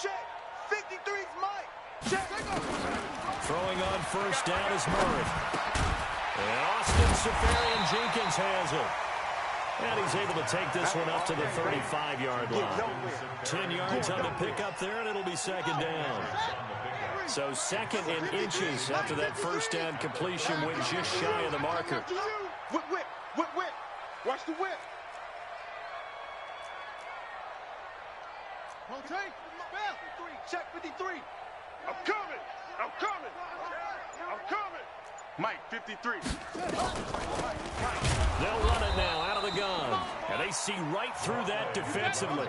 Check. 53's Mike. Check. Throwing on first down is Murray. And Austin Safarian-Jenkins has it. And he's able to take this one up to the 35-yard line. 10 yards on the pickup there, and it'll be second down. So second in inches after that first down completion went just shy of the marker. Whip. Watch the whip. Rotate. Check 53. I'm coming. Mike, 53. They'll run it now out of the gun. And they see right through that defensively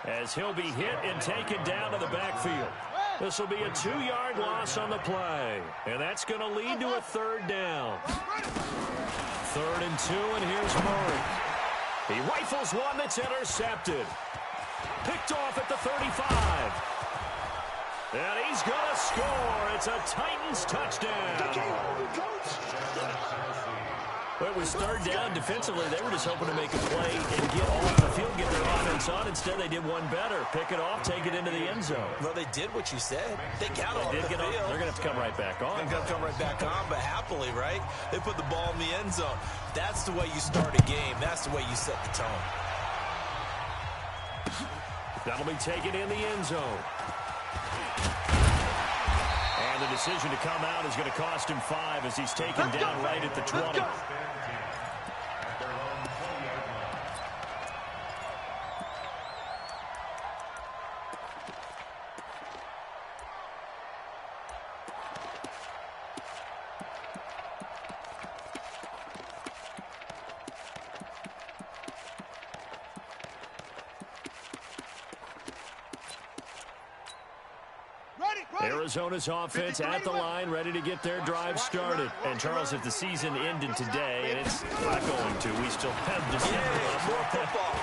as he'll be hit and taken down to the backfield. This will be a 2-yard loss on the play. And that's going to lead to a third down. 3rd and 2, and here's Murray. He rifles one that's intercepted. Picked off at the 35. And he's going to score. It's a Titans touchdown. Well, it was 3rd down. Defensively, they were just hoping to make a play and get off the field, get their offense on. Instead, they did one better. Pick it off, take it into the end zone. Well, they did what you said. They got off the field. They're going to have to come right back on. They're going to come right back on, but happily, right? They put the ball in the end zone. That's the way you start a game. That's the way you set the tone. That'll be taken in the end zone. And the decision to come out is going to cost him 5 as he's taken down right at the 20. Arizona's offense at the line, ready to get their drive started. And, Charles, if the season ended today, and it's not going to, we still have December.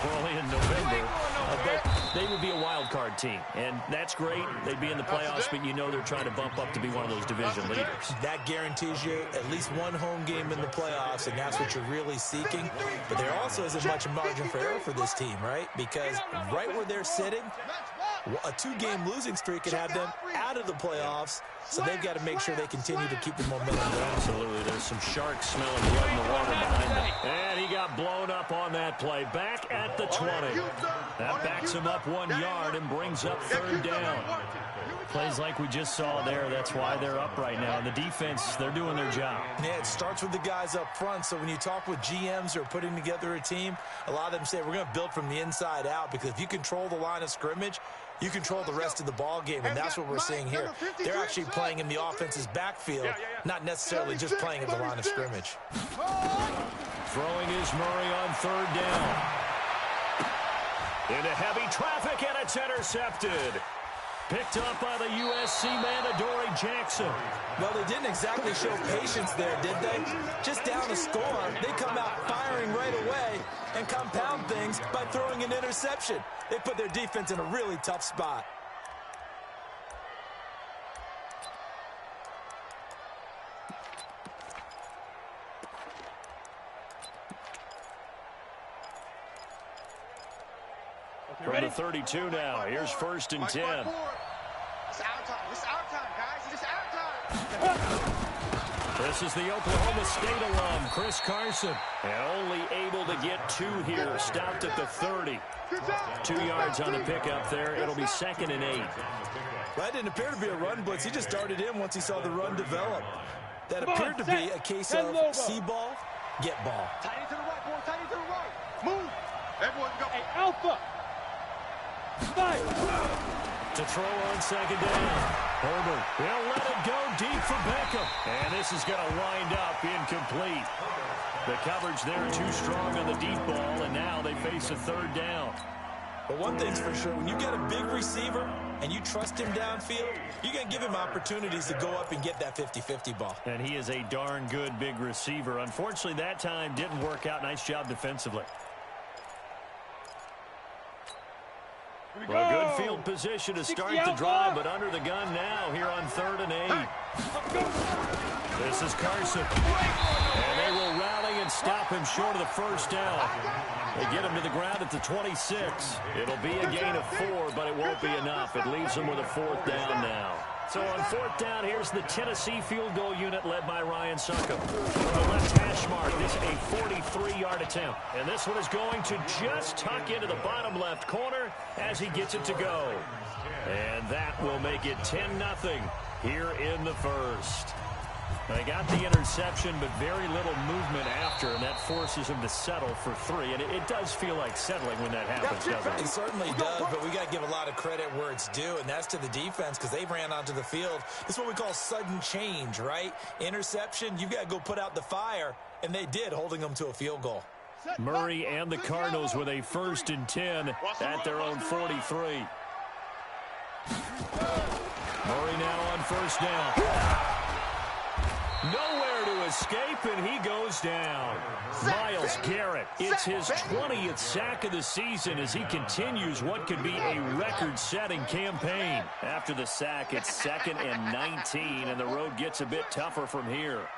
We're only in November. But they would be a wild card team, and that's great. They'd be in the playoffs, but you know they're trying to bump up to be one of those division leaders. That guarantees you at least one home game in the playoffs, and that's what you're really seeking. But there also isn't much margin for error for this team, right? Because right where they're sitting, a 2-game losing streak could have them out of the playoffs, so they've got to make sure they continue to keep the momentum going. Absolutely. There's some sharks smelling blood in the water behind them. And he got blown up on that play. Back at the 20. That backs him up 1 yard and brings up 3rd down. Plays like we just saw there. That's why they're up right now. And the defense, they're doing their job. Yeah, it starts with the guys up front. So when you talk with GMs who are putting together a team, a lot of them say we're going to build from the inside out, because if you control the line of scrimmage, you control the rest of the ball game, and that's what we're seeing here. They're actually playing in the offense's backfield, not necessarily just playing at the line of scrimmage. Throwing is Murray on 3rd down. Into heavy traffic, and it's intercepted. Picked up by the USC man, Adoree Jackson. Well, they didn't exactly show patience there, did they? Just down a score, they come out firing right away and compound things by throwing an interception. They put their defense in a really tough spot. From the 32 now, here's 1st and 10. It's our time. It's our time, guys. It's our time. This is the Oklahoma State alum, Chris Carson. And only able to get 2 here. Stopped at the 30. 2 yards on the pickup there. It'll be 2nd and 8. Well, that didn't appear to be a run blitz. He just started in once he saw the run develop. That appeared to be a case of see ball, get ball. Tight end to the right, boy. Tight end to the right. Move. Everyone go. Hey, Alpha. To throw on 2nd down. Herbert, he'll let it go deep for Beckham. And this is going to wind up incomplete. The coverage there too strong on the deep ball, and now they face a 3rd down. But one thing's for sure, when you get a big receiver and you trust him downfield, you're going to give him opportunities to go up and get that 50-50 ball. And he is a darn good big receiver. Unfortunately, that time didn't work out. Nice job defensively. Well, a good field position to start the drive, but under the gun now here on 3rd and 8. This is Carson. And they will rally and can't stop him short of the first down. They get him to the ground at the 26. It'll be a gain of 4, but it won't be enough. It leaves them with a 4th down now. So on 4th down, here's the Tennessee field goal unit led by Ryan Succop. From the left hash mark, this is a 43-yard attempt. And this one is going to just tuck into the bottom left corner as he gets it to go. And that will make it 10-0 here in the first. They got the interception, but very little movement after, and that forces him to settle for 3. And it does feel like settling when that happens, doesn't it? It certainly does, but we got to give a lot of credit where it's due, and that's to the defense because they ran onto the field. This is what we call sudden change, right? Interception, you've got to go put out the fire, and they did, holding them to a field goal. Murray and the Cardinals with a 1st and 10 at their own 43. Murray now on 1st down. Nowhere to escape, and he goes down. Myles Garrett, it's his 20th sack of the season as he continues what could be a record-setting campaign. After the sack, it's 2nd and 19, and the road gets a bit tougher from here.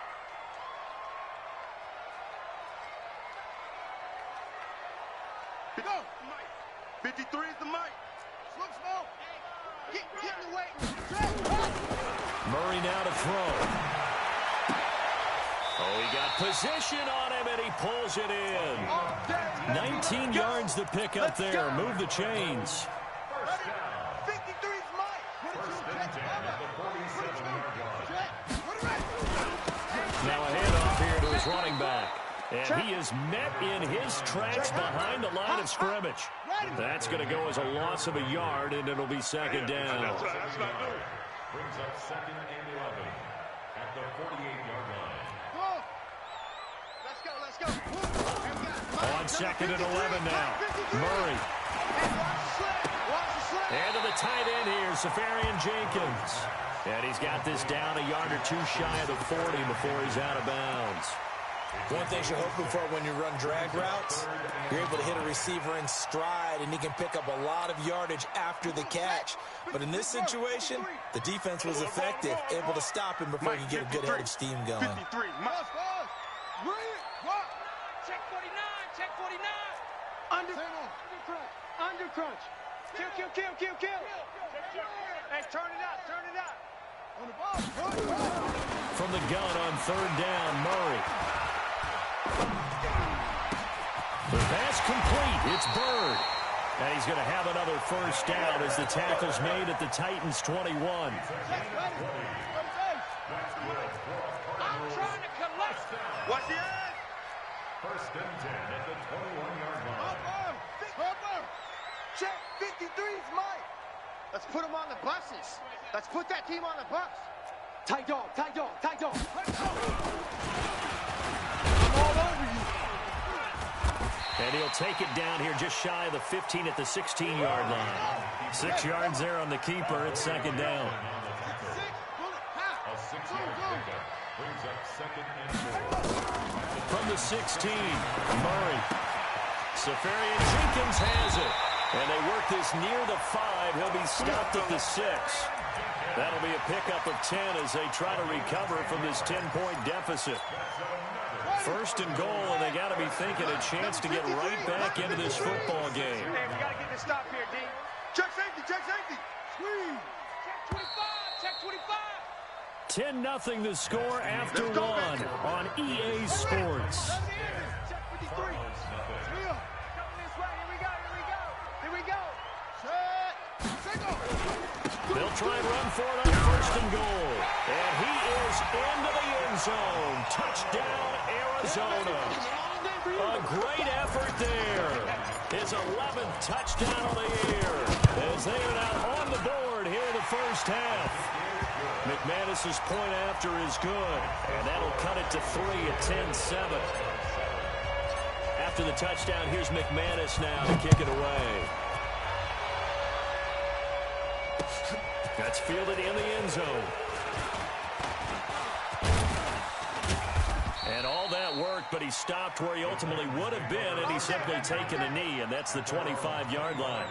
Go, Mike. 53 is the mic. Smoke. Get in the way. Murray now to throw. Oh, he got position on him, and he pulls it in. 19 yards to pick up there. Move the chains. 53 is Mike. Now a handoff here to his running back. And he is met in his tracks behind the line of scrimmage. That's going to go as a loss of a yard, and it'll be 2nd down. That's not good. Brings up 2nd and 11 at the 48-yard line. Let's go. On 2nd and 11 now. Murray. And to the tight end here, Safarian Jenkins. And he's got this down a yard or 2 shy of the 40 before he's out of bounds. One thing you're hoping for when you run drag routes, you're able to hit a receiver in stride, and he can pick up a lot of yardage after the catch. But in this situation, the defense was effective, able to stop him before you get a good head of steam going. 53. Check 49. Check 49. Under crunch. Kill. Hey, turn it up. On the ball. From the gun on 3rd down, Murray. The pass complete. It's Bird. And he's going to have another 1st down as the tackle's made at the Titans' 21. I'm trying to collect. Watch the end. 1st and 10 at the 21-yard line. Check 53 is Mike. Let's put him on the buses. Let's put that team on the bus. Tight dog. I'm all over you. And he'll take it down here just shy of the 15 at the 16-yard line. 6 yards there on the keeper. It's 2nd down. A 6-yard pickup brings up 2nd and 4. From the 16, Murray. Safarian Jenkins has it. And they work this near the 5. He'll be stopped at the 6. That'll be a pickup of 10 as they try to recover from this 10-point deficit. 1st and goal, and they got to be thinking a chance to get right back into this football game. Hey, we got to get this stop here, D. Check safety. Squeeze. Check 25. 10-0 the score after 1 on EA Sports. Check 53. Coming this way. Here we go. They'll try and run for it on 1st and goal. And he is into the end zone. Touchdown, Arizona. A great effort there. His 11th touchdown of the year. As they are now on the board here in the 1st half. McManus's point after is good. And that'll cut it to 3 at 10-7. After the touchdown, here's McManus now to kick it away. That's fielded in the end zone. And all that worked, but he stopped where he ultimately would have been, and he's simply taken a knee, and that's the 25-yard line.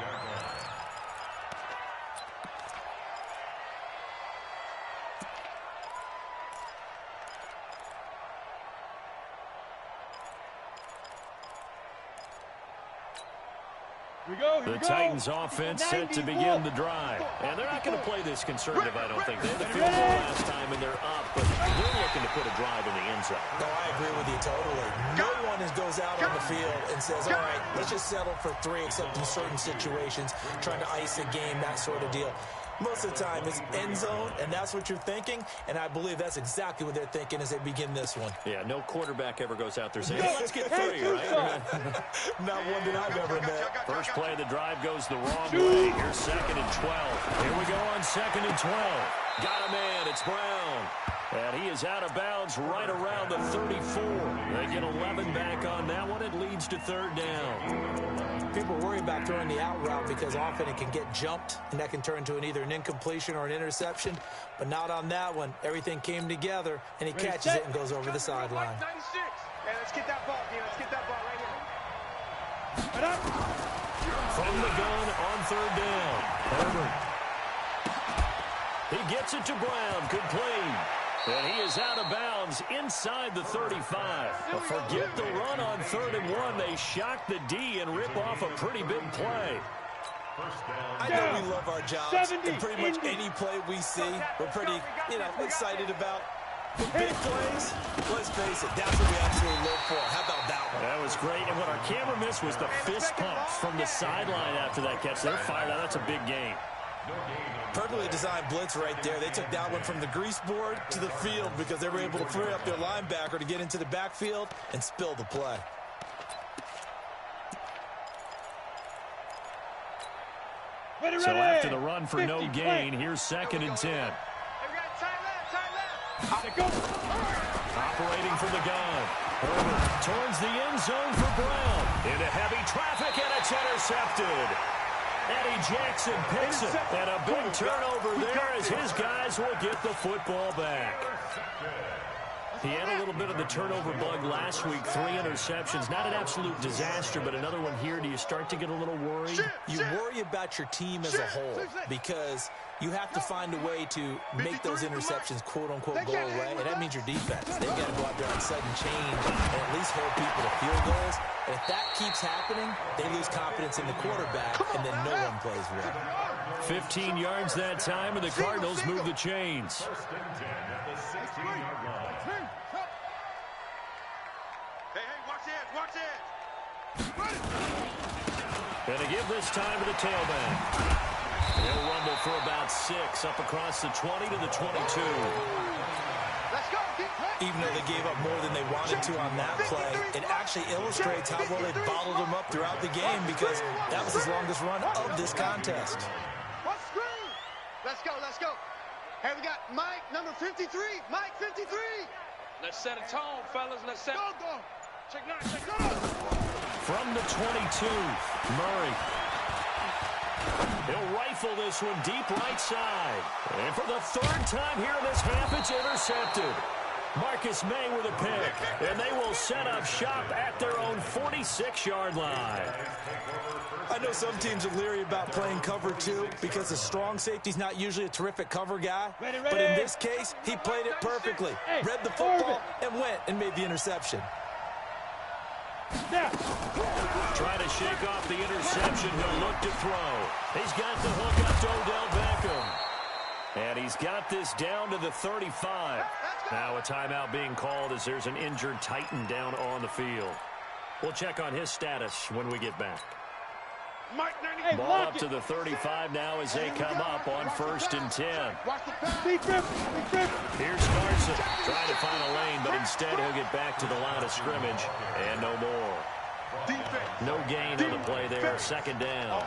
The Titans offense set to begin the drive. And they're not going to play this conservative, I don't think. They had the field goal last time, and they're up, but they're looking to put a drive in the end zone. No, I agree with you totally. No one goes out on the field and says, all right, let's just settle for 3, except in certain situations, trying to ice a game, that sort of deal. Most of the time, it's end zone, and that's what you're thinking, and I believe that's exactly what they're thinking as they begin this one. Yeah, no quarterback ever goes out there saying, hey, let's get 3, right? Not one that I've ever met. First play of the drive goes the wrong way. Here's 2nd and 12. Here we go on 2nd and 12. Got a man. It's Brown. And he is out of bounds right around the 34. They get 11 back on that one. It leads to 3rd down. People worry about throwing the out route because often it can get jumped, and that can turn into either an incompletion or an interception. But not on that one. Everything came together, and he catches it and goes over the sideline. Hey, let's get that ball, D. Let's get that ball right here. From the gun on 3rd down. Herbert. He gets it to Brown. Complete. And he is out of bounds inside the 35. But forget the run on 3rd and 1. They shock the D and rip off a pretty big play. I know we love our jobs, and pretty much any play we see, we're pretty, excited about. But big plays, let's face it, that's what we absolutely live for. How about that one? That was great. And what our camera missed was the fist pump from the sideline after that catch. They're fired out. That's a big game. Perfectly designed blitz right there. They took that one from the grease board to the field because they were able to free up their linebacker to get into the backfield and spill the play. So after the run for no gain, here's 2nd and 10. Operating from the gun. Herbert towards the end zone for Brown. Into heavy traffic, and it's intercepted. Eddie Jackson picks it, and a big turnover there as his guys will get the football back. He had a little bit of the turnover bug last week, 3 interceptions. Not an absolute disaster, but another one here. Do you start to get a little worried? You worry about your team as a whole because you have to find a way to make those interceptions, quote-unquote, go away, and that means your defense. They've got to go out there on sudden change and at least hold people to field goals. And if that keeps happening, they lose confidence in the quarterback, and then no one plays well. 15 yards that time, and the Cardinals move the chains. And to give this time to the tailback. He'll rumble for about 6 up across the 20 to the 22. Even though they gave up more than they wanted to on that play, it actually illustrates how well they bottled them up throughout the game because that was his longest run of this contest. Let's go, let's go. Hey, we got Mike, number 53. Mike, 53. Let's set a tone, fellas. Let's set. Go. Check 9, check 9. From the 22, Murray. He'll rifle this one deep right side. And for the 3rd time here in this half, it's intercepted. Marcus May with a pick. And they will set up shop at their own 46-yard line. I know some teams are leery about playing cover 2 because the strong safety's not usually a terrific cover guy. But in this case, he played it perfectly. Read the football and went and made the interception. Trying to shake off the interception. He'll look to throw. He's got the hook up to Odell Beckham. And he's got this down to the 35. Now a timeout being called as there's an injured Titan down on the field. We'll check on his status when we get back. Ball up to the 35 now as they come up on 1st and 10. Here's Carson trying to find a lane, but instead he'll get back to the line of scrimmage and no more. No gain on the play there. 2nd down.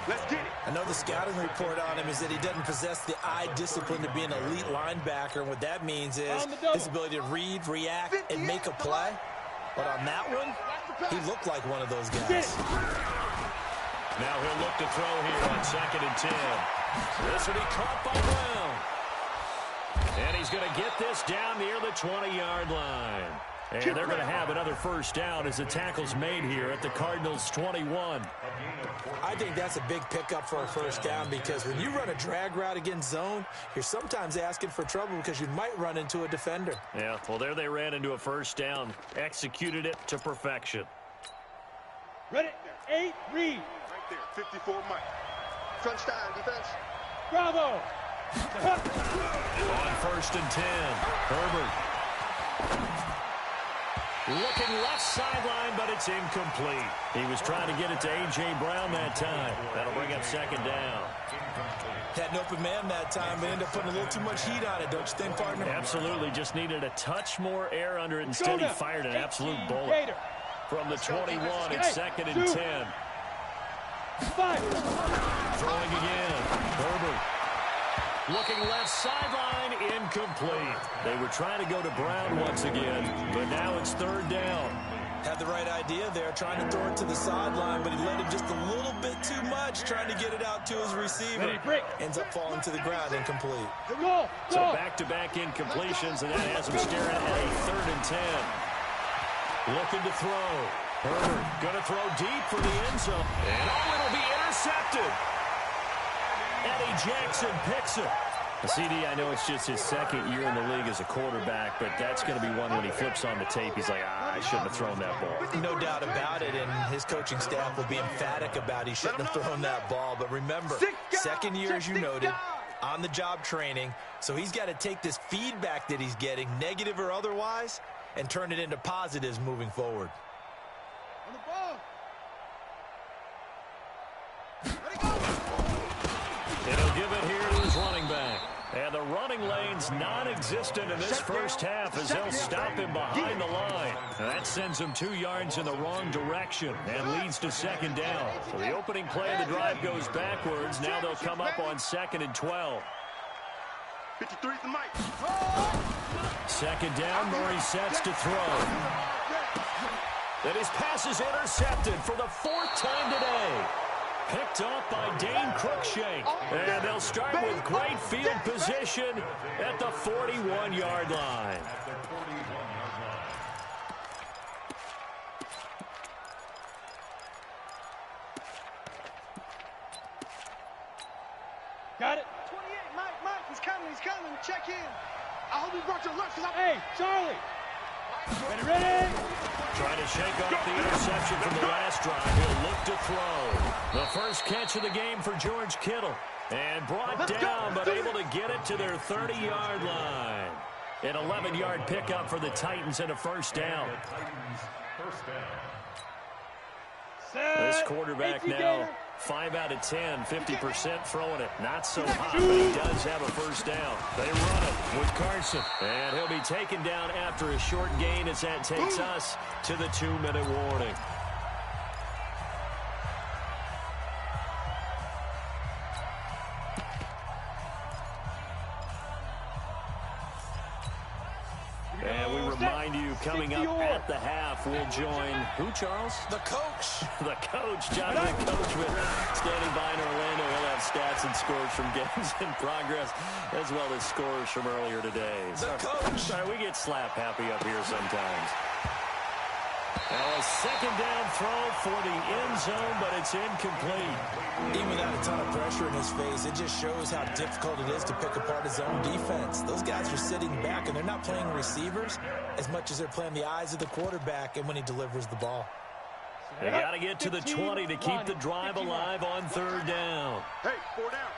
Let's get it. I know the scouting report on him is that he doesn't possess the eye discipline to be an elite linebacker. And what that means is his ability to read, react, and make a play. But on that one, he looked like one of those guys. Now he'll look to throw here on 2nd and 10. This will be caught by Brown. And he's going to get this down near the 20-yard line. And they're going to have another 1st down as the tackle's made here at the Cardinals' 21. I think that's a big pickup for a 1st down because when you run a drag route against zone, you're sometimes asking for trouble because you might run into a defender. Yeah, well, there they ran into a 1st down. Executed it to perfection. Ready? 8, read. right there. 54 Mike. Crunch time, defense. Bravo. On 1st and 10, Herbert. Looking left sideline, but it's incomplete. He was trying to get it to A.J. Brown that time. That'll bring up 2nd down. Had an open man that time, but ended up putting a little too much heat on it, don't you think, partner? Absolutely. Just needed a touch more air under it. Instead, he fired an absolute bullet. From the 21, it's 2nd and 10. Throwing again. Herbert. Looking left sideline, incomplete. They were trying to go to Brown once again, but now it's 3rd down. Had the right idea there, trying to throw it to the sideline, but he let him just a little bit too much, trying to get it out to his receiver. Ends up falling to the ground, incomplete. So back-to-back incompletions, and that has him staring at a 3rd and 10. Looking to throw. Herbert going to throw deep for the end zone. And it'll be intercepted. Eddie Jackson picks it. CD, I know it's just his 2nd year in the league as a quarterback, but that's going to be one when he flips on the tape. He's like, I shouldn't have thrown that ball. No doubt about it, and his coaching staff will be emphatic about he shouldn't have thrown that ball. But remember, 2nd year, as you noted, on-the-job training, so he's got to take this feedback that he's getting, negative or otherwise, and turn it into positives moving forward. On the ball. He'll give it here to his running back. And the running lane's non-existent in this first half as they'll stop him behind the line. And that sends him 2 yards in the wrong direction and leads to 2nd down. So the opening play of the drive goes backwards. Now they'll come up on 2nd and 12. 53's the Mike. 2nd down, Murray sets to throw. And his pass is intercepted for the 4th time today. Picked up by Dane Cruikshank. And they'll start with great field position at the 41-yard line. Got it. 28, Mike, he's coming. Check in. I hope you brought your lunch. Hey, Charlie. Ready. Trying to shake off the interception from the last drive. He'll look to throw. The first catch of the game for George Kittle. And brought down, but able to get it to their 30-yard line. An 11-yard pickup for the Titans and a 1st down. This quarterback now 5 out of 10, 50% throwing it. Not so hot, but he does have a 1st down. They run it with Carson. And he'll be taken down after a short gain as that takes us to the 2-minute warning. And we remind you, coming up at the half, we'll join who, Charles? The coach. The coach, Jonathan Coachman, standing by in Orlando. He'll have stats and scores from games in progress, as well as scores from earlier today. The coach. Sorry, we get slap happy up here sometimes. Now a 2nd down throw for the end zone, but it's incomplete. Even without a ton of pressure in his face, it just shows how difficult it is to pick apart his own defense. Those guys are sitting back, and they're not playing receivers as much as they're playing the eyes of the quarterback and when he delivers the ball. They got to get to the 20 to keep the drive alive on 3rd down. Hey, 4 down.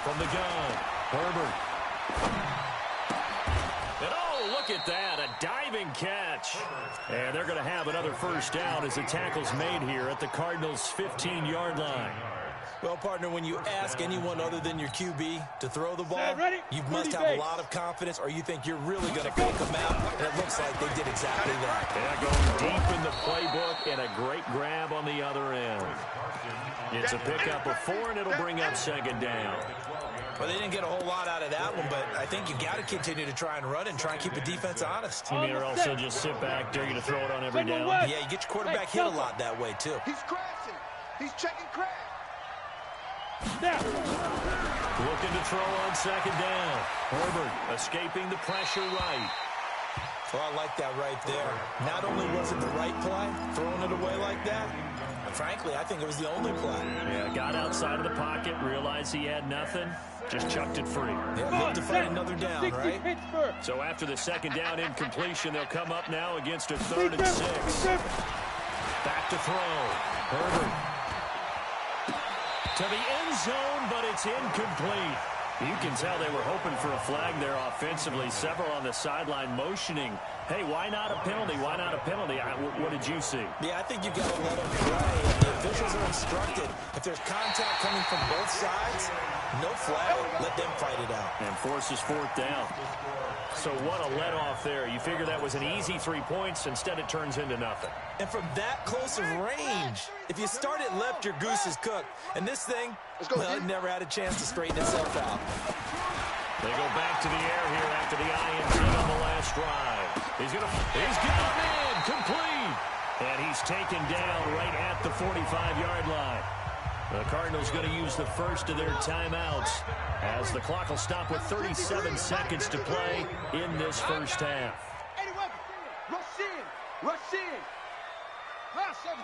From the gun, Herbert. And oh, look at that, a diving catch. And they're going to have another 1st down as the tackle's made here at the Cardinals' 15-yard line. Well, partner, when you ask anyone other than your QB to throw the ball, you must have a lot of confidence, or you think you're really going to fake them out, and it looks like they did exactly that. Yeah, going deep in the playbook, and a great grab on the other end. It's a pickup of 4, and it'll bring up 2nd down. Well, they didn't get a whole lot out of that one, but I think you got to continue to try and run and try and keep the defense honest. You mean, or also just sit back, dare you to throw it on every down? Yeah, you get your quarterback hit a lot that way, too. He's crashing. He's checking crash. Looking to throw on 2nd down. Herbert escaping the pressure right. Well, I like that right there. Not only was it the right play, throwing it away like that, but frankly, I think it was the only play. Yeah, got outside of the pocket, realized he had nothing, just chucked it free. Yeah, look to find another down, right? So after the 2nd down incompletion, they'll come up now against a 3rd and 6. Back to throw. Herbert. To the end zone, but it's incomplete. You can tell they were hoping for a flag there offensively. Several on the sideline motioning, hey, why not a penalty? Why not a penalty? What did you see? Yeah, I think you've got to let them play. The officials are instructed. If there's contact coming from both sides, no flag. Let them fight it out. And forces fourth down. So what a let-off there. You figure that was an easy 3 points. Instead, it turns into nothing. And from that close of range, if you start it left, your goose is cooked. And this thing, well, it never had a chance to straighten itself out. They go back to the air here after the INT on the last drive. He's got him in, complete. And he's taken down right at the 45-yard line. The Cardinals going to use the first of their timeouts as the clock will stop with 37 seconds to play in this first half. Rush in. Rush in. Last second.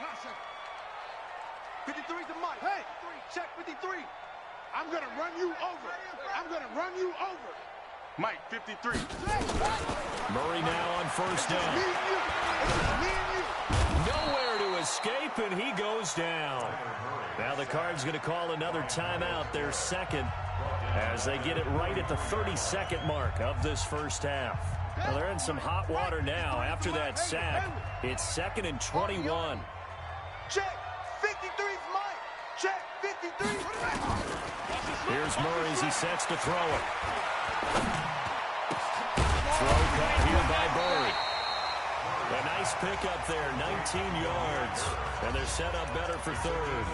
53's the mic. Hey, check 53. I'm going to run you over. Mike, 53. Murray now on first down. Me and you. Nowhere to escape, and he goes down. Now the Cards going to call another timeout, their second, as they get it right at the 32nd mark of this first half. Well, they're in some hot water now after that sack. It's 2nd and 21. Check 53's mic. Check 53. Here's Murray as he sets to throw it. Throw caught here by Bird. A nice pickup there, 19 yards. And they're set up better for third.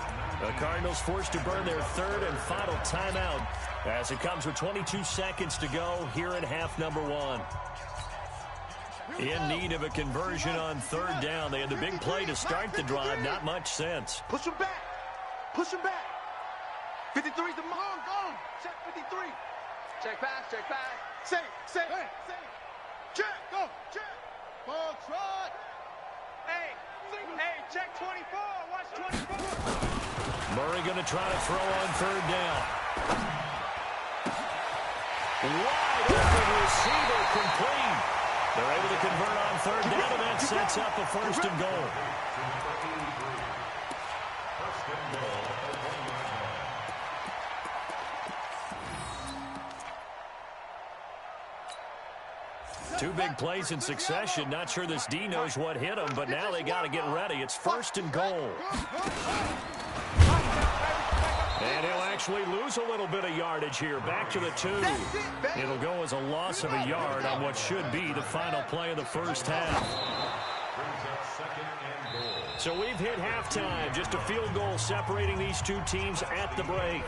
The Cardinals forced to burn their third and final timeout as it comes with 22 seconds to go here in half number one. In need of a conversion on third down. They had the big play to start the drive. Not much sense. Push him back. 53's the mark. Check 53. Check pass. Say. Check. Go. Check. Ball trot. Hey, check 24. Watch 24. Murray going to try to throw on third down. Wide open receiver, complete. They're able to convert on third down, and that sets up a first and goal. Two big plays in succession. Not sure this D knows what hit him, but now they got to get ready. It's first and goal. And he'll actually lose a little bit of yardage here. Back to the 2. It'll go as a loss of a yard on what should be the final play of the first half. So we've hit halftime. Just a field goal separating these two teams at the break.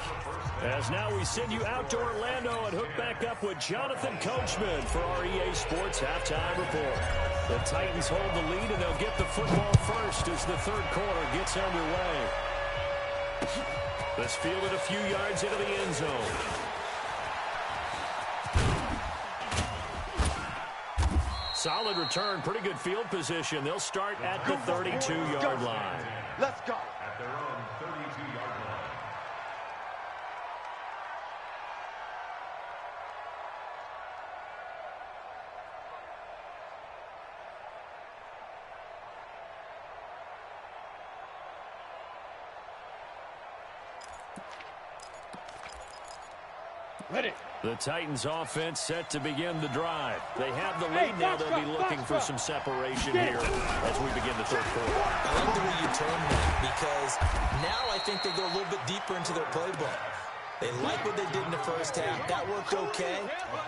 As now we send you out to Orlando and hook back up with Jonathan Coachman for our EA Sports Halftime Report. The Titans hold the lead, and they'll get the football first as the third quarter gets underway. This fielded a few yards into the end zone. Solid return, pretty good field position. They'll start at the 32-yard line. Let's go. At their own 32-yard line. Ready. The Titans offense set to begin the drive. They have the lead now. They'll be looking for some separation here as we begin the third quarter. I like the way you term that, because now I think they go a little bit deeper into their playbook. They like what they did in the first half. That worked okay.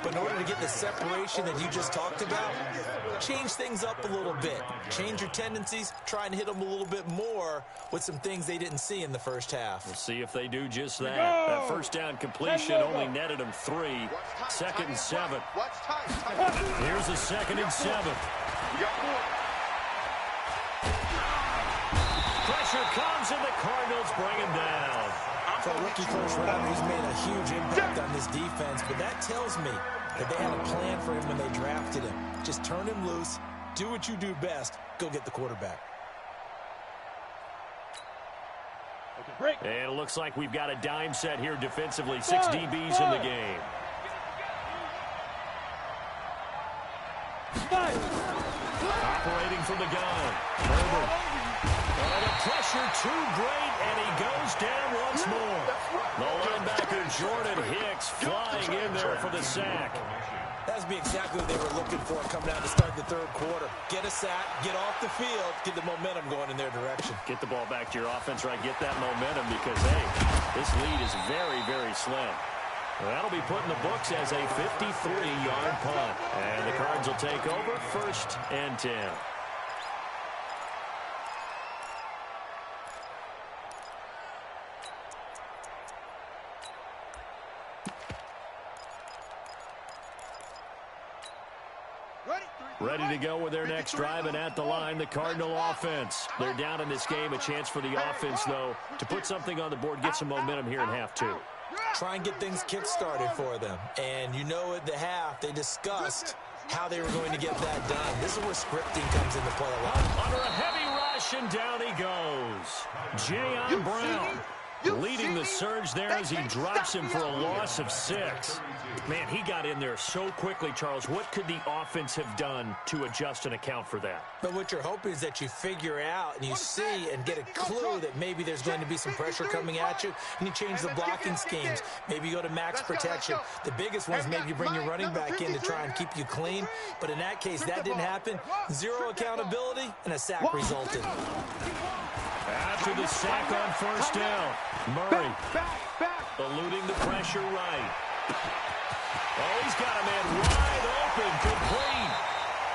But in order to get the separation that you just talked about, change things up a little bit. Change your tendencies. Try and hit them a little bit more with some things they didn't see in the first half. We'll see if they do just that. That first down completion only netted them 3. 2nd and 7. Here's a 2nd and 7. Pressure comes, and the Cardinals bring him down. For a rookie first rounder, he's made a huge impact on this defense, but that tells me that they had a plan for him when they drafted him. Just turn him loose, do what you do best, go get the quarterback. And it looks like we've got a dime set here defensively. 6 DBs in the game. Operating from the gun. Herbert. pressure too great, and he goes down once more. The linebacker, Jordan Hicks, flying in there for the sack. That's be exactly what they were looking for coming out to start the third quarter. Get a sack, get off the field, get the momentum going in their direction. Get the ball back to your offense, right? Get that momentum because, hey, this lead is very, very slim. That'll be put in the books as a 53-yard punt. And the Cards will take over 1st and 10. Ready to go with their next drive, and at the line, the Cardinal offense. They're down in this game. A chance for the offense, though, to put something on the board, get some momentum here in half two. Try and get things kick-started for them. And you know at the half, they discussed how they were going to get that done. This is where scripting comes into play a lot. Under a heavy rush, and down he goes. Jayon Brown leading the surge there as he drops him for a loss of 6. Man, he got in there so quickly, Charles. What could the offense have done to adjust and account for that? But what you're hoping is that you figure out and you see and get a clue that maybe there's going to be some pressure coming at you, and you change the blocking schemes. Maybe you go to max protection. The biggest one is maybe you bring your running back in to try and keep you clean. But in that case, that didn't happen. 0 accountability, and a sack resulted. After the sack on 1st down, Murray eluding the pressure right. Oh, he's got a man wide open, complete.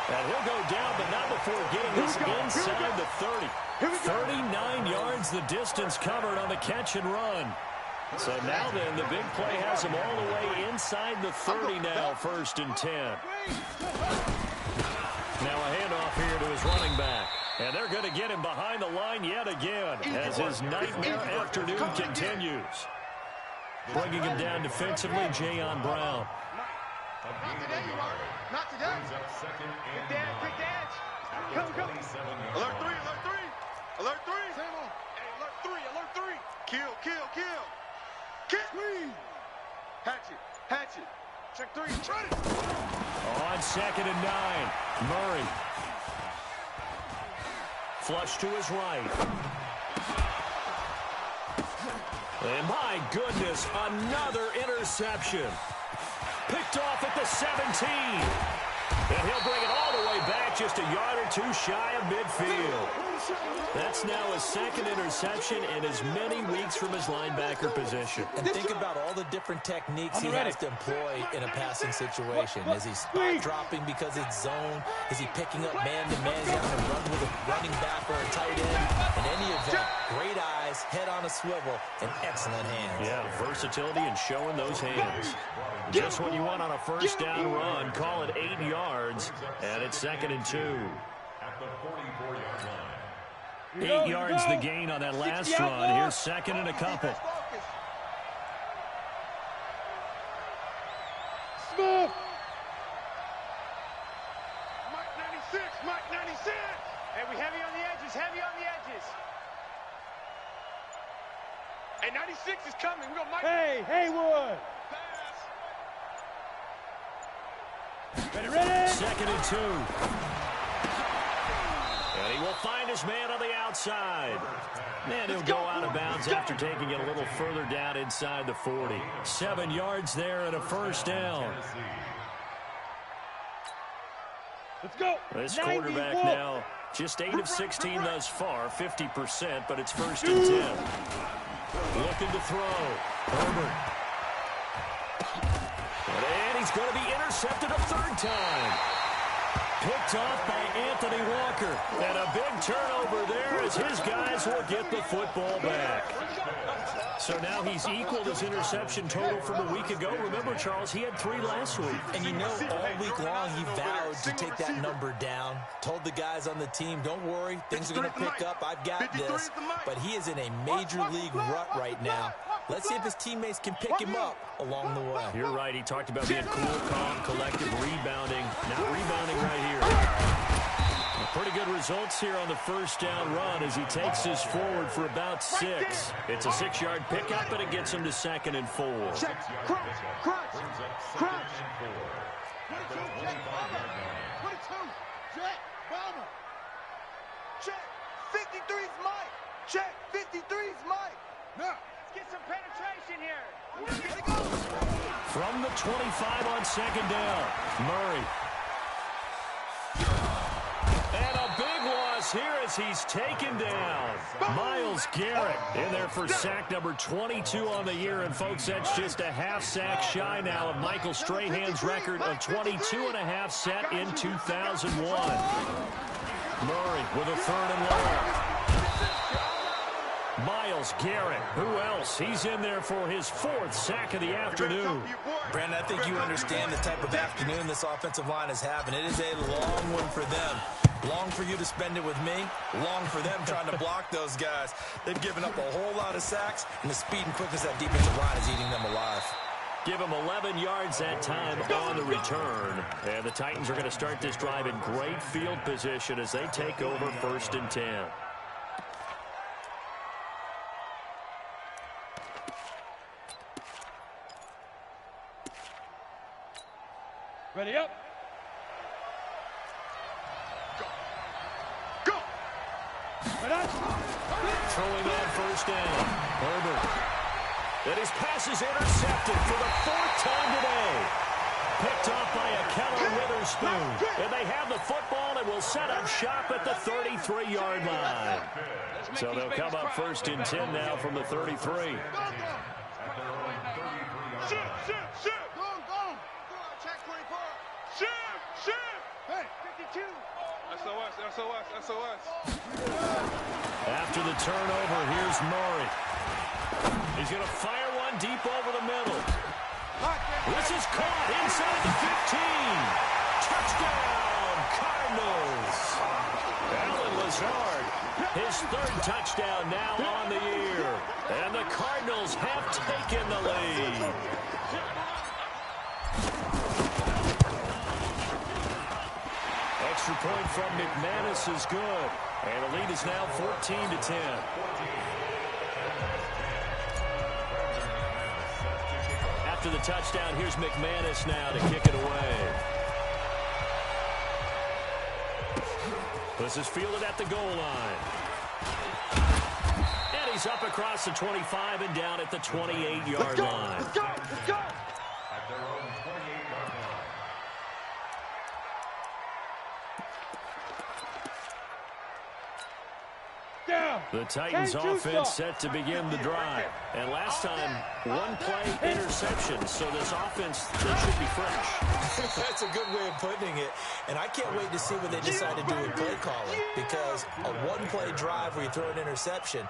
And he'll go down, but not before getting this inside the 30. 39 yards the distance covered on the catch and run. So now then, the big play has him all the way inside the 30 now, 1st and 10. Now a handoff here to his running back. And they're going to get him behind the line yet again as his nightmare afternoon continues. Bringing him down defensively, Jayon Brown. Not today, you are. Not today. Quick dance. Come. Alert 3, alert 3. Alert 3. Hey, alert 3. Kill. Hatchet. Check 3. Try it. On 2nd and 9, Murray. Flush to his right. And my goodness, another interception. Picked off at the 17. And he'll bring it all the way back just a yard or 2 shy of midfield. That's now his 2nd interception in as many weeks from his linebacker position. And think about all the different techniques he has to employ in a passing situation. Is he spot dropping because it's zone? Is he picking up man-to-man? Is he having to run with a running back or a tight end? In any event, great eyes, head on a swivel, and excellent hands. Yeah, versatility and showing those hands. Just what you want on a 1st down run. Call it 8 yards, and it's 2nd and 2. At the 44-yard line. 8 yards the gain on that last run. Here's 2nd and a couple. Smith. Mike 96. Hey, we heavy on the edges. Hey, 96 is coming. We're going to Mike. Hey, Haywood. Ready. 2nd and 2. And he will find his man on the outside. And he'll go out of bounds after taking it a little further down inside the 40. 7 yards there and a 1st down. Let's go. This quarterback now just 8 of 16 thus far, 50%, but it's 1st and 10. Looking to throw. Herbert. And he's going to be intercepted a 3rd time. Picked off by Anthony Walker. And a big turnover there as his guys will get the football back. So now he's equaled his interception total from a week ago. Remember, Charles, he had 3 last week. And you know, all week long he vowed to take that number down. Told the guys on the team, don't worry, things are going to pick up. I've got this. But he is in a major league rut right now. Let's see if his teammates can pick him up along the way. You're right. He talked about being cool, calm, collective, rebounding. Not rebounding right here. Pretty good results here on the 1st down run as he takes us forward for about 6. It's a 6-yard pickup, but it gets him to 2nd and 4. Check. Crunch. 22. Check. Bomber. Check. 53's Mike. Check. 53's Mike. Now. Let's get some penetration here. From the 25 on second down, Murray. And a big loss here as he's taken down. Myles Garrett in there for sack number 22 on the year. And, folks, that's just a half sack shy now of Michael Strahan's record of 22.5 set in 2001. Murray with a third and long. Myles Garrett, who else? He's in there for his 4th sack of the afternoon. Brandon, I think you understand the type of afternoon this offensive line is having. It is a long one for them. Long for you to spend it with me. Long for them trying to block those guys. They've given up a whole lot of sacks, and the speed and quickness of that defensive line is eating them alive. Give him 11 yards that time on the return. And the Titans are going to start this drive in great field position as they take over 1st and 10. Ready up. Go. Throwing on 1st down. Herbert. And his pass is intercepted for the 4th time today. Picked off by a Keller Witherspoon. And they have the football and will set up shop at the 33-yard line. So they'll come up 1st and 10 now from the 33. Shoot. Go. Check 24. Shoot. Hey, 52. SOS. After the turnover, here's Murray. He's going to fire one deep over the middle. This is caught inside the 15. Touchdown, Cardinals. Allen Lazard, his 3rd touchdown now on the year. And the Cardinals have taken the lead. Extra point from McManus is good. And the lead is now 14-10. After the touchdown, here's McManus now to kick it away. This is fielded at the goal line. And he's up across the 25 and down at the 28-yard line. Let's go. At their own 28-yard line. Down. The Titans offense set to begin the drive. And last time, 1-play interception. So this offense, they should be fresh. That's a good way of putting it. And I can't wait to see what they decide to do with play calling. Because a 1-play drive where you throw an interception,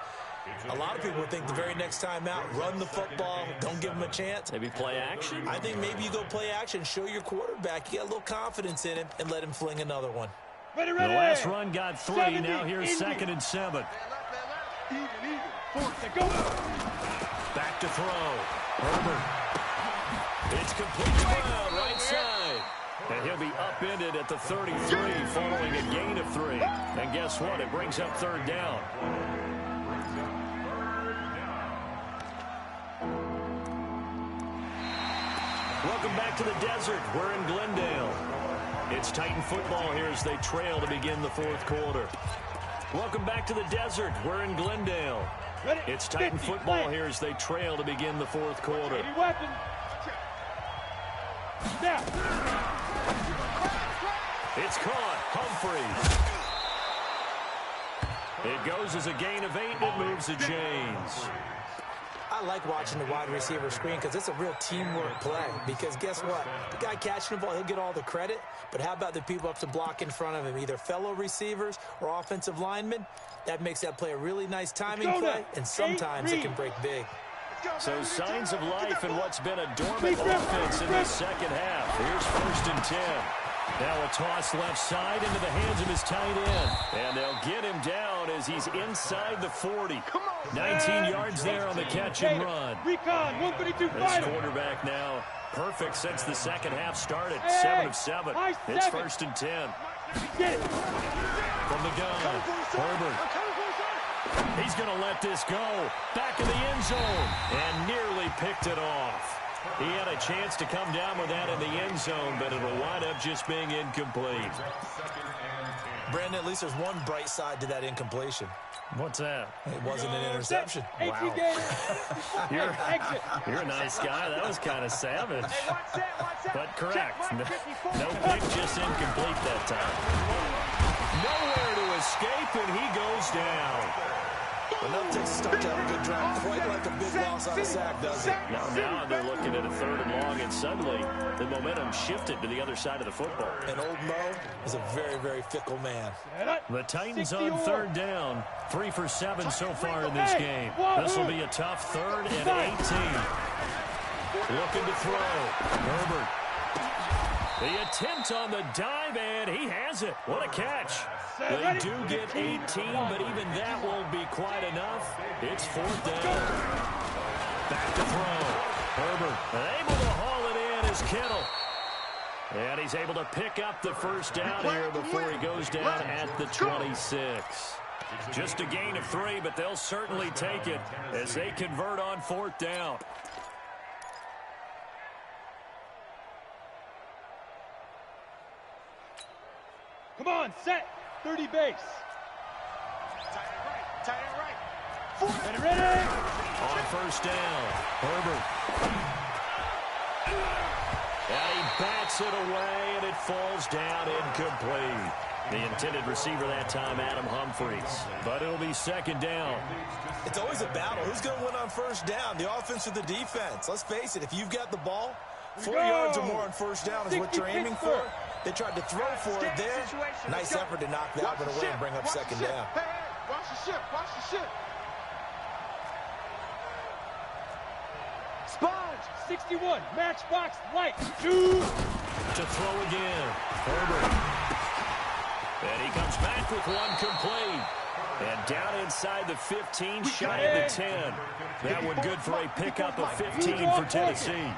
a lot of people would think the very next time out, run the football, don't give them a chance. Maybe play action? I think maybe you go play action, show your quarterback, you got a little confidence in him, and let him fling another one. Ready. The last run got 3. Now here's 2nd and 7. Even. 4th to go. Back to throw. Herbert. It's complete to Brown, right side. And he'll be upended at the 33 following a gain of 3. And guess what? It brings up 3rd down. Welcome back to the desert. We're in Glendale. It's Titan football here as they trail to begin the 4th quarter. Welcome back to the desert. We're in Glendale. It's Titan football here as they trail to begin the 4th quarter. Weapon. Now. It's caught. Humphreys. It goes as a gain of 8, and it moves to James. I like watching the wide receiver screen because it's a real teamwork play. Because guess what? The guy catching the ball, he'll get all the credit. But how about the people up to block in front of him, either fellow receivers or offensive linemen? That makes that play a really nice timing play, and sometimes it can break big. So signs of life in what's been a dormant offense in the second half. Here's 1st and 10. Now a toss left side into the hands of his tight end. And they'll get him down as he's inside the 40. 19 yards there on the catch and run. Recon, 132 This quarterback now perfect since the second half started. 7 of 7. It's 1st and 10. From the gun, Herbert. He's going to let this go. Back in the end zone. And nearly picked it off. He had a chance to come down with that in the end zone, but it'll wind up just being incomplete. 2nd and 10. Brandon, at least there's one bright side to that incompletion. What's that? It wasn't an interception. Wow. You're a nice guy. That was kind of savage. But correct. No pick, just incomplete that time. Nowhere to escape, and he goes down. Enough to start to have a good drive. Quite like a big loss on a sack, does it? Now they're looking at a 3rd and long, and suddenly the momentum shifted to the other side of the football. And old Mo is a very, very fickle man. The Titans on 3rd down. 3 for 7 so far in this game. This will be a tough 3rd and 18. Looking to throw. Herbert. The attempt on the dive, and he has it. What a catch. They do get 18, but even that won't be quite enough. It's 4th down. Back to throw. Herbert able to haul it in as Kittle. And he's able to pick up the 1st down here before he goes down at the 26. Just a gain of 3, but they'll certainly take it as they convert on 4th down. Come on, set. 30 base. Tight end right. Ready, ready. On 1st down, Herbert. And he bats it away, and it falls down incomplete. The intended receiver that time, Adam Humphries. But it'll be 2nd down. It's always a battle. Who's going to win on 1st down, the offense or the defense? Let's face it, if you've got the ball, 4 yards or more on 1st down is what you're aiming for. They tried to throw for it there. Nice effort to knock that one away and bring up 2nd down. Hey, watch the ship, watch the ship. Sponge, 61, matchbox, light, 2. To throw again, Herbert. And he comes back with one complete. And down inside the 15, shy of the 10. That one good for a pickup of 15 for Tennessee.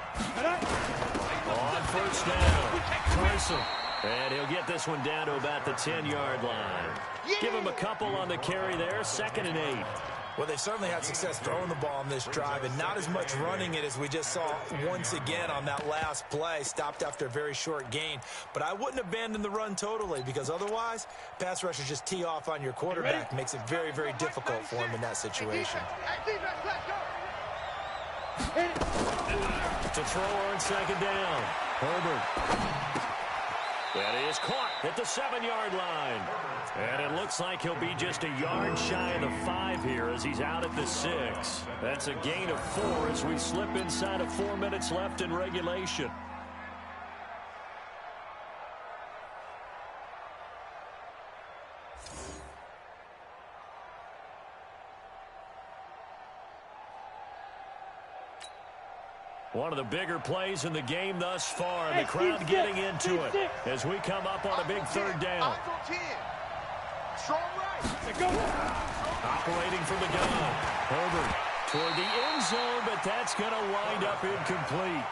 On 1st down, Carson. And he'll get this one down to about the 10-yard line. Give him a couple on the carry there, 2nd and 8. Well, they certainly had success throwing the ball on this drive, and not as much running it as we just saw once again on that last play. Stopped after a very short gain. But I wouldn't abandon the run totally, because otherwise, pass rushers just tee off on your quarterback. Makes it very, very difficult for him in that situation. To throw on 2nd down, Herbert. That is caught at the 7-yard line. And it looks like he'll be just a yard shy of the 5 here as he's out at the 6. That's a gain of 4 as we slip inside of 4 minutes left in regulation. One of the bigger plays in the game thus far, and the crowd getting into it as we come up on a big 3rd down. Operating from the gun, Herbert toward the end zone, but that's going to wind up incomplete.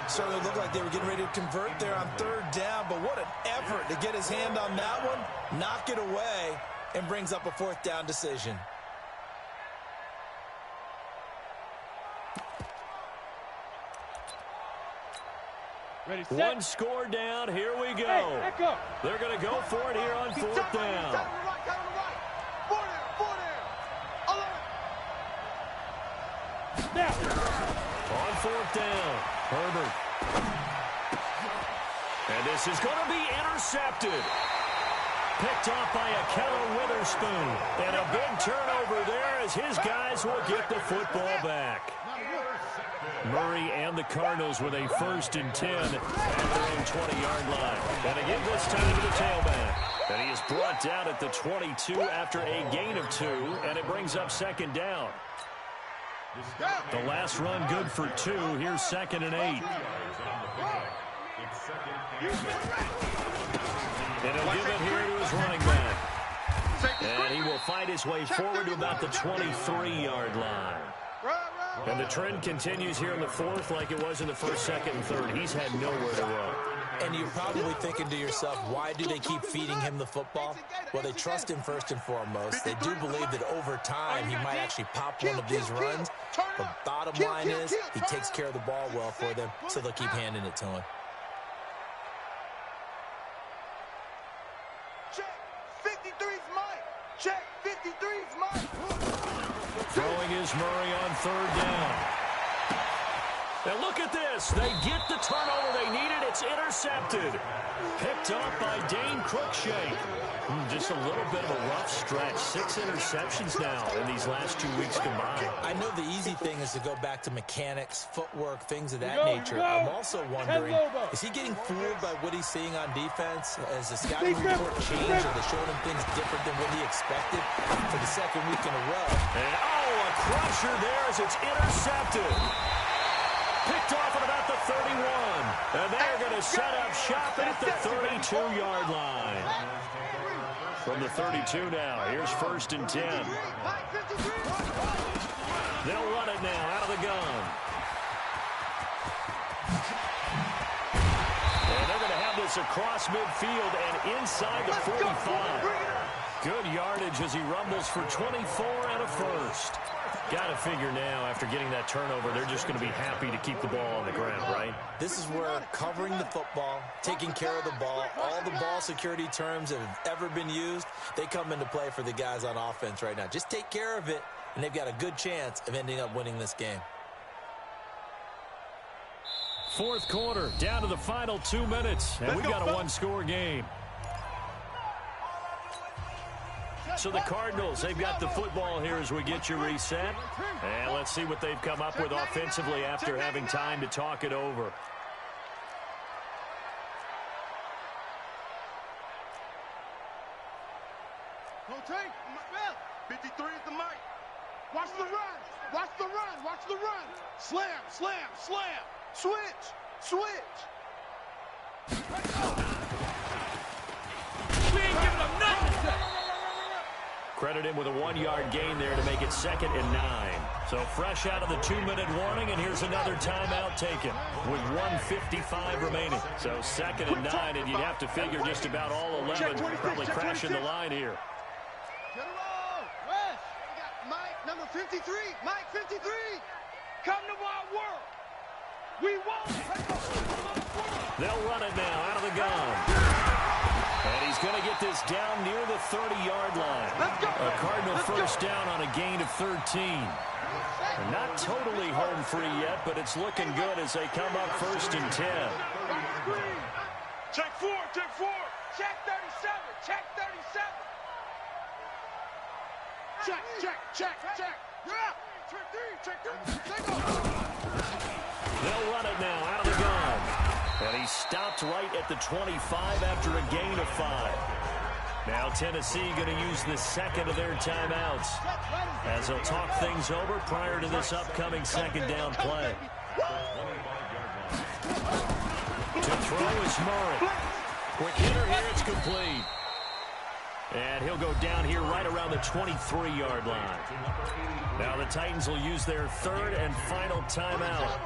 Certainly looked like they were getting ready to convert there on 3rd down, but what an effort to get his hand on that one, knock it away, and brings up a 4th down decision. Ready, set. One score down. Here we go. Hey, back up. They're going to go for it here on 4th down. Now. On 4th down, Herbert. And this is going to be intercepted. Picked off by a Keller Witherspoon. And a big turnover there as his guys will get the football back. Murray and the Cardinals with a 1st and 10 at their own 20-yard line. And again this time to the tailback. And he is brought down at the 22 after a gain of 2, and it brings up 2nd down. The last run good for 2. Here's 2nd and 8. And he'll give it here to his running back. And he will fight his way forward to about the 23-yard line. And the trend continues here in the 4th like it was in the 1st, 2nd, and 3rd. He's had nowhere to run. And you're probably thinking to yourself, why do they keep feeding him the football? Well, they trust him first and foremost. They do believe that over time he might actually pop one of these runs. The bottom line is he takes care of the ball well for them, so they'll keep handing it to him. 53's Mike. Throwing is Murray on third down. And look at this. They get the turnover they needed. It's intercepted. Picked up by Dane Cruikshank. Just a little bit of a rough stretch. 6 interceptions now in these last 2 weeks combined. I know the easy thing is to go back to mechanics, footwork, things of that nature. I'm also wondering, is he getting fooled by what he's seeing on defense? Has the scouting report changed? Are they showing him things different than what he expected for the second week in a row? And, a crusher there as it's intercepted. Picked off at about the 31. And they're going to set up shop at the 32-yard line. From the 32 now, here's 1st and 10. They'll run it now out of the gun. And they're going to have this across midfield and inside the 45. Good yardage as he rumbles for 24 and a first. Got to figure now, after getting that turnover, they're just going to be happy to keep the ball on the ground, right? This is where covering the football, taking care of the ball, all the ball security terms that have ever been used, they come into play for the guys on offense right now. Just take care of it, and they've got a good chance of ending up winning this game. Fourth quarter, down to the final 2 minutes, and we've got a one-score game. So the Cardinals, they've got the football here as we get you reset. And let's see what they've come up with offensively after having time to talk it over. Don't take. 53 is the mic. Watch the run. Watch the run. Watch the run. Slam, slam, slam. Switch, switch. We ain't giving them nothing. Credit him with a 1-yard gain there to make it 2nd and 9. So fresh out of the 2-minute warning, and here's another timeout taken with 1:55 remaining. So 2nd and 9, and you'd have to figure just about all 11 probably crashing the line here. Get it all. West. We got Mike, number 53. Mike, 53. Come to our world. We won't. They'll run it now out of the gun. And he's going to get this down near the 30-yard line. A Cardinal first down on a gain of 13. They're not totally home free yet, but it's looking good as they come up 1st and 10. Check 4, check 4. Check 37. Check 37. Check, check, check, check. Yeah. Check 3, check 3. Check 4. They'll run it now out of the gun. And he stopped right at the 25 after a gain of 5. Now Tennessee going to use the second of their timeouts as they'll talk things over prior to this upcoming 2nd down play. To throw is Murray. Quick hitter here, it's complete. And he'll go down here right around the 23-yard line. Now the Titans will use their 3rd and final timeout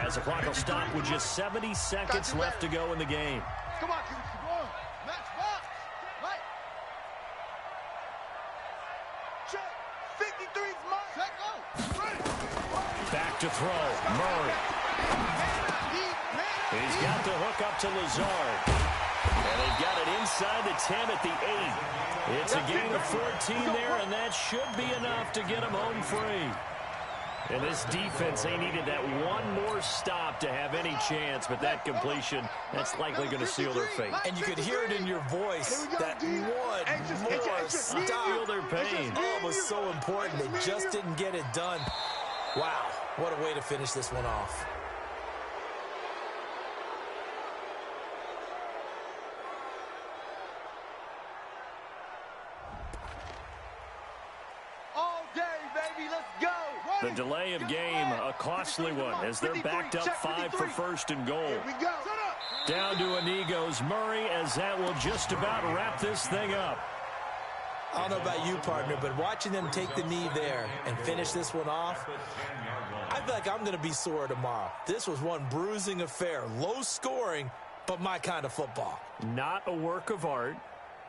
as the clock will stop with just 70 seconds left to go in the game. Come on, come on. Match box. Right. Check. 53's Mike. Check out. Back to throw. Murray. He's got the hook up to Lazard. And they've got it inside the 10 at the 8. It's a gain of 14 there, and that should be enough to get them home free. And this defense, they needed that one more stop to have any chance, but that completion, that's likely going to seal their fate. And you could hear it in your voice, that one more stop. Feel their pain. Oh, it was so important. They just didn't get it done. Wow, what a way to finish this one off. The delay of game, a costly one, as they're backed up 5 for 1st and goal. Down to a knee goes Murray, as that will just about wrap this thing up. I don't know about you, partner, but watching them take the knee there and finish this one off, I feel like I'm going to be sore tomorrow. This was one bruising affair, low scoring, but my kind of football. Not a work of art,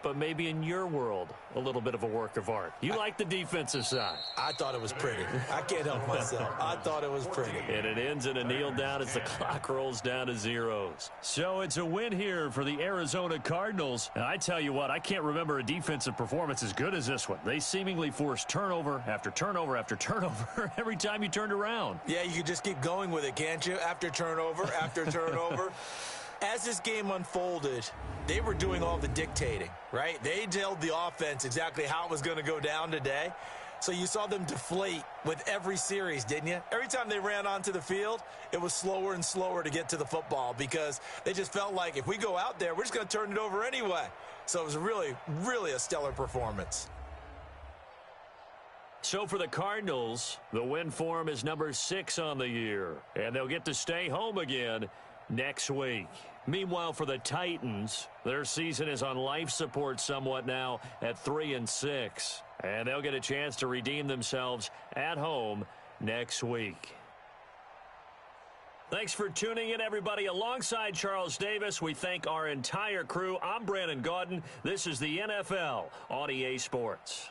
but maybe in your world, a little bit of a work of art. You like the defensive side. I thought it was pretty. I can't help myself. I thought it was pretty. And it ends in a kneel down as the clock rolls down to zeros. So it's a win here for the Arizona Cardinals. And I tell you what, I can't remember a defensive performance as good as this one. They seemingly forced turnover after turnover after turnover every time you turned around. Yeah, you could just keep going with it, can't you? After turnover, after turnover. As this game unfolded, they were doing all the dictating, right? They told the offense exactly how it was going to go down today. So you saw them deflate with every series, didn't you? Every time they ran onto the field, it was slower and slower to get to the football because they just felt like if we go out there, we're just going to turn it over anyway. So it was really, really a stellar performance. So for the Cardinals, the win form is number 6 on the year, and they'll get to stay home again next week. Meanwhile, for the Titans, their season is on life support somewhat now at 3-6, and they'll get a chance to redeem themselves at home next week. Thanks for tuning in, everybody. Alongside Charles Davis, we thank our entire crew. I'm Brandon Gaudin. This is the NFL on EA Sports.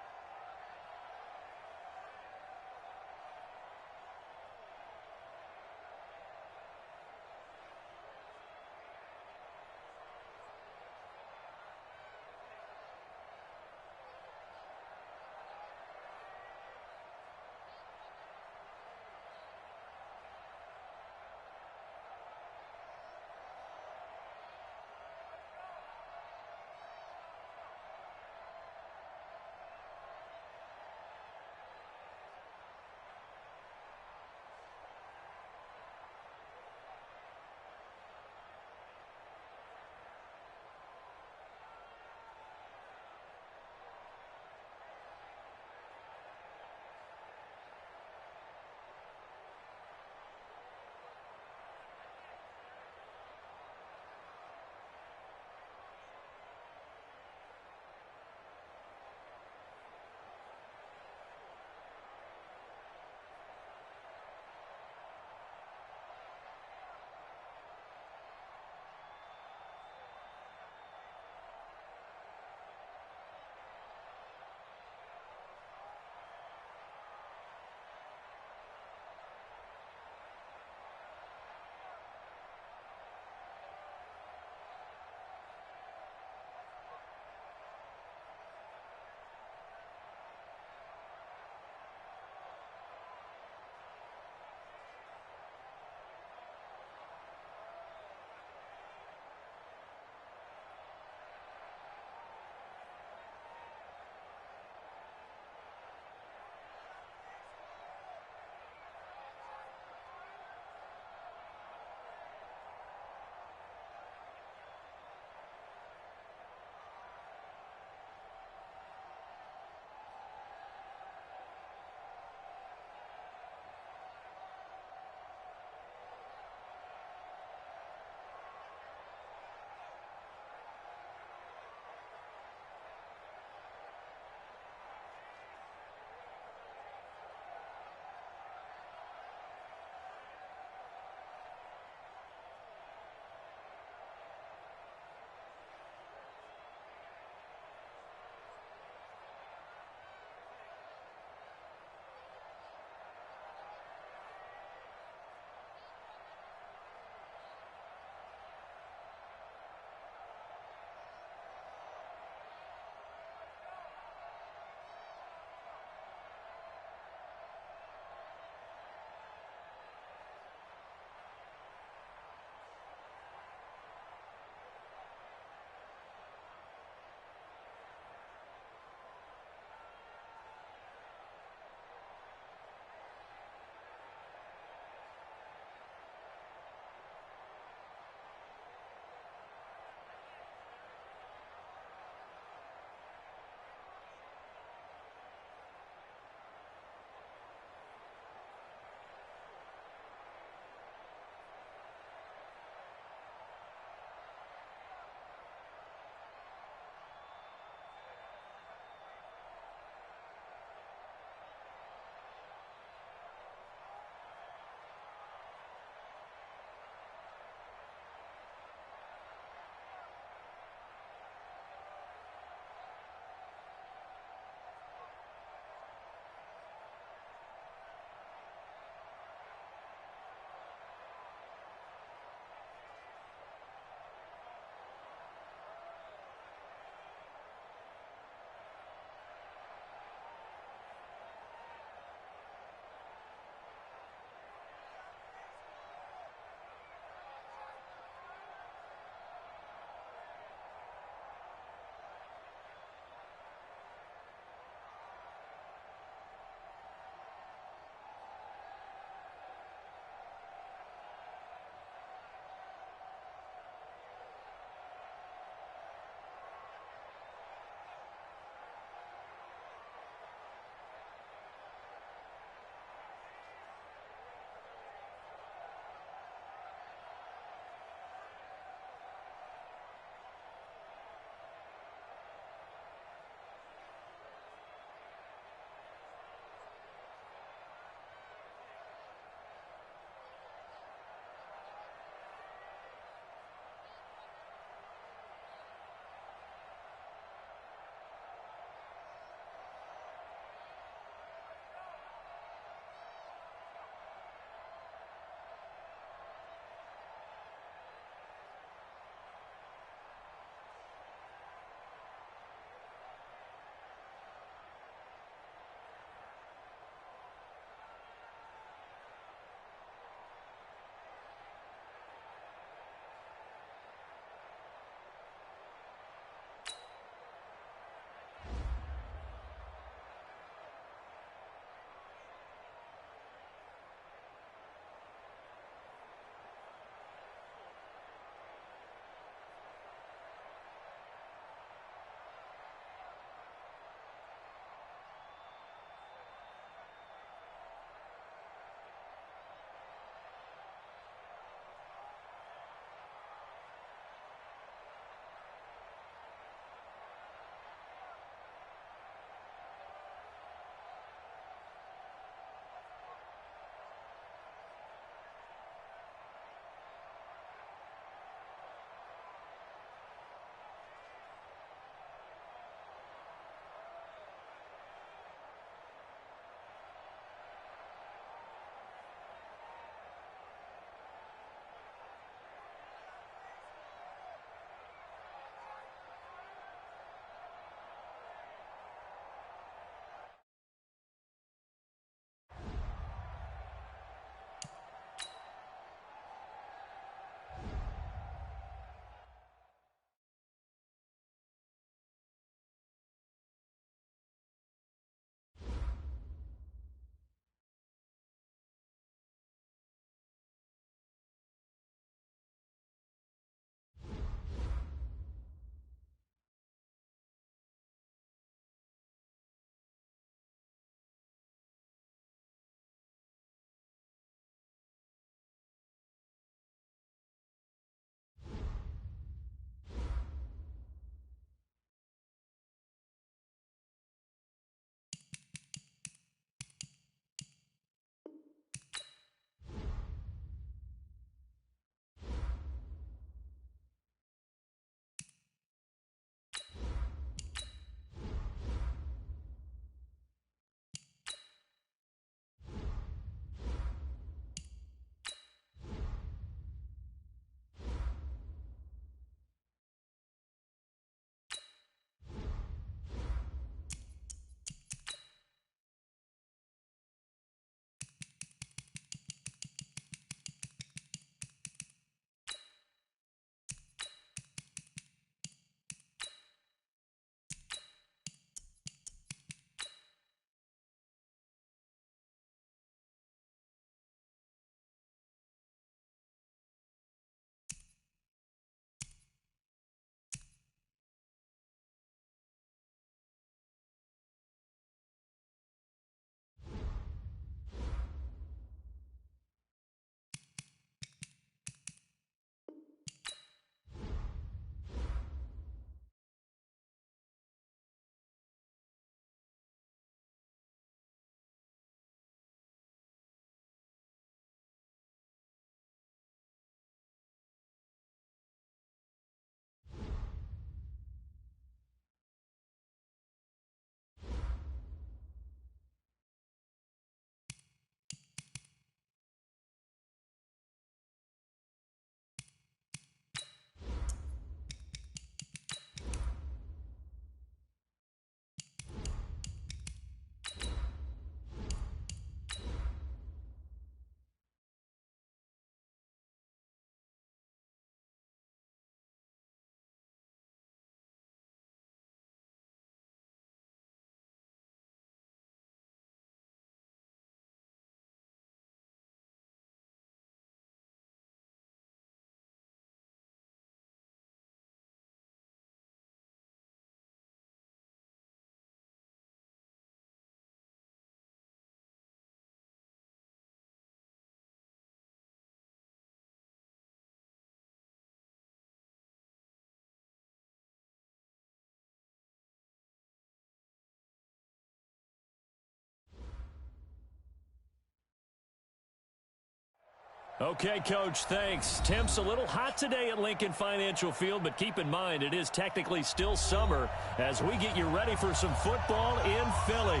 Okay, Coach, thanks. Temps a little hot today at Lincoln Financial Field, but keep in mind it is technically still summer as we get you ready for some football in Philly.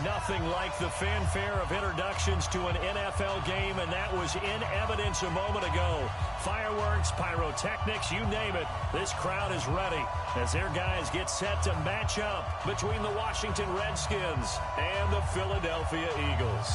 Nothing like the fanfare of introductions to an NFL game, and that was in evidence a moment ago. Fireworks, pyrotechnics, you name it, this crowd is ready as their guys get set to match up between the Washington Redskins and the Philadelphia Eagles.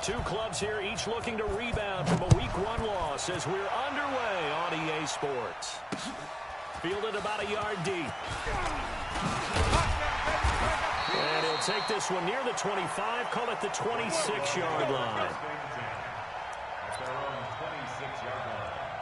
Two clubs here, each looking to rebound from a Week 1 loss as we're underway on EA Sports. Fielded about a yard deep. And he'll take this one near the 25, call it the 26-yard line. At their own 26-yard line.